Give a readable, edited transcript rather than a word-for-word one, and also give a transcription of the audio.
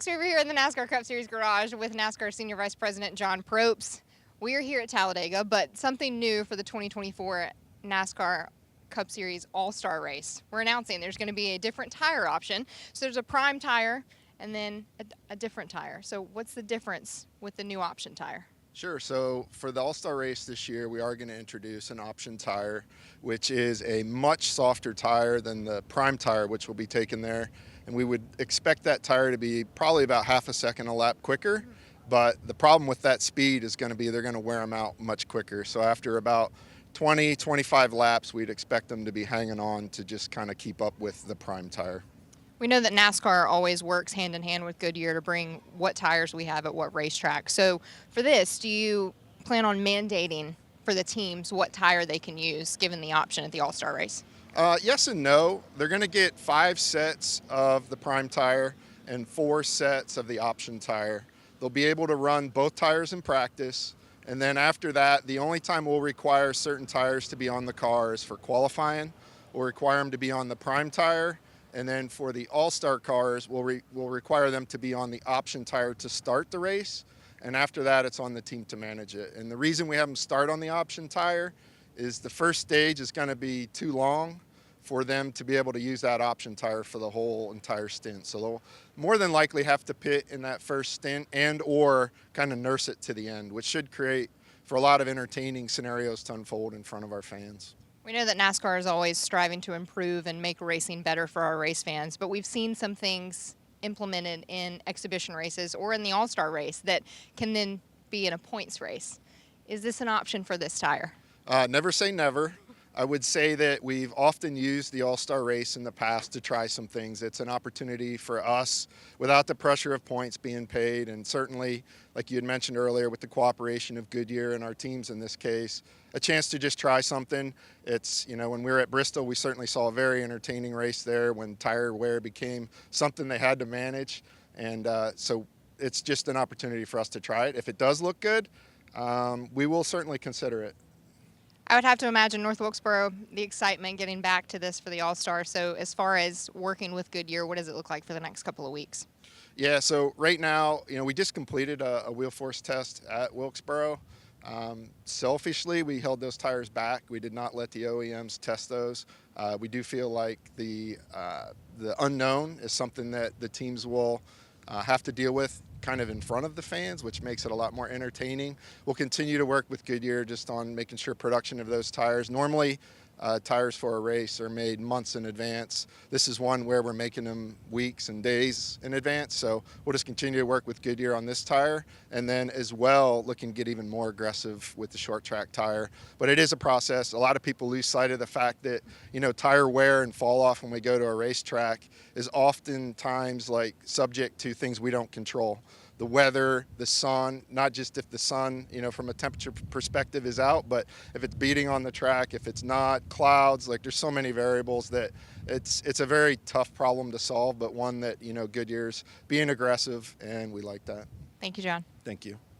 folks, we're here in the NASCAR Cup Series garage with NASCAR Senior Vice President John Probst. We are here at Talladega, but something new for the 2024 NASCAR Cup Series All-Star Race. We're announcing there's going to be a different tire option. So there's a prime tire and then a different tire. So what's the difference with the new option tire? Sure. So for the All-Star race this year, we are going to introduce an option tire, which is a much softer tire than the prime tire, which will be taken there. And we would expect that tire to be probably about half a second a lap quicker. But the problem with that speed is going to be they're going to wear them out much quicker. So after about 20, 25 laps, we'd expect them to be hanging on to just kind of keep up with the prime tire. We know that NASCAR always works hand in hand with Goodyear to bring what tires we have at what racetrack. So for this, do you plan on mandating for the teams what tire they can use given the option at the All-Star race? Yes and no. They're going to get 5 sets of the prime tire and 4 sets of the option tire. They'll be able to run both tires in practice. And then after that, the only time we'll require certain tires to be on the car is for qualifying. We'll require them to be on the prime tire. And then for the All-Star cars, we'll require them to be on the option tire to start the race. And after that, it's on the team to manage it. And the reason we have them start on the option tire is the first stage is going to be too long for them to be able to use that option tire for the whole entire stint. So they'll more than likely have to pit in that first stint and or kind of nurse it to the end, which should create for a lot of entertaining scenarios to unfold in front of our fans. We know that NASCAR is always striving to improve and make racing better for our race fans, but we've seen some things implemented in exhibition races or in the All-Star race that can then be in a points race. Is this an option for this tire? Never say never. I would say that we've often used the All-Star race in the past to try some things. It's an opportunity for us without the pressure of points being paid, and certainly, like you had mentioned earlier, with the cooperation of Goodyear and our teams in this case, a chance to just try something. It's, when we were at Bristol, we certainly saw a very entertaining race there when tire wear became something they had to manage. And so it's just an opportunity for us to try it. If it does look good, we will certainly consider it. I would have to imagine North Wilkesboro, the excitement getting back to this for the All-Star. So as far as working with Goodyear, what does it look like for the next couple of weeks? Yeah, so right now, we just completed a wheel force test at Wilkesboro. Selfishly, we held those tires back. We did not let the OEMs test those. We do feel like the unknown is something that the teams will have to deal with kind of in front of the fans, which makes it a lot more entertaining. We'll continue to work with Goodyear just on making sure production of those tires. Normally, tires for a race are made months in advance. This is one where we're making them weeks and days in advance. So we'll just continue to work with Goodyear on this tire, and then as well looking to get even more aggressive with the short track tire. But it is a process. A lot of people lose sight of the fact that, tire wear and fall off when we go to a racetrack is oftentimes subject to things we don't control. The weather, the sun, not just if the sun, from a temperature perspective is out, but if it's beating on the track, if it's not, clouds, there's so many variables that it's a very tough problem to solve, but one that, Goodyear's being aggressive, and we like that. Thank you, John. Thank you.